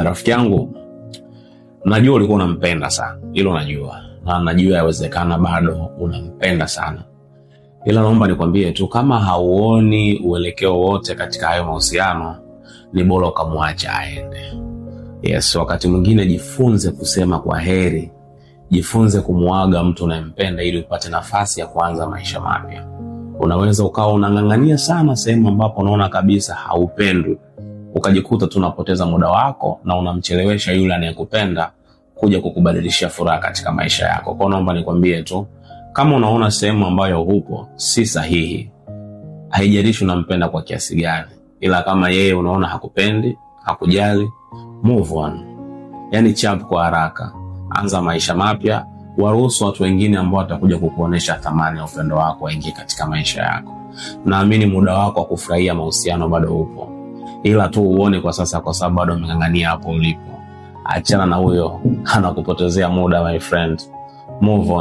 Rafiki yangu, najua ulikuwa unampenda sana. Hilo najua. Na najua yawezekana bado unampenda sana. Ila naomba nikwambie tu, kama hauoni uelekeo wote katika hayo mahusiano, ni bora ukamwacha aende. Yes, wakati mwingine jifunze kusema kwa heri. Jifunze kumuaga mtu unayempenda ili upate nafasi ya kuanza maisha mapya. Unaweza ukawa unang'ang'ania sana sehemu ambapo unaona kabisa haupendwi. Ukajikuta tunapoteza muda wako na unamchelewesha yule anayekupenda kuja kukubadilishia furaha katika maisha yako. Kwa naomba nikwambie tu, kama unaona sehemu ambayo hupo si sahihi, haijalishi unampenda kwa kiasi gani, ila kama yeye unaona hakupendi, hakujali, move on. Yani chap kwa haraka, anza maisha mapya, waruhusu watu wengine ambao watakuja kukuonesha thamani ya upendo wako waingie katika maisha yako. Naamini muda wako wa kufurahia mahusiano bado upo. Ila tu uone kwa sasa, kwa sababu bado umeng'ang'ania hapo ulipo. Achana na huyo, anakupotezea muda my friend. Move on.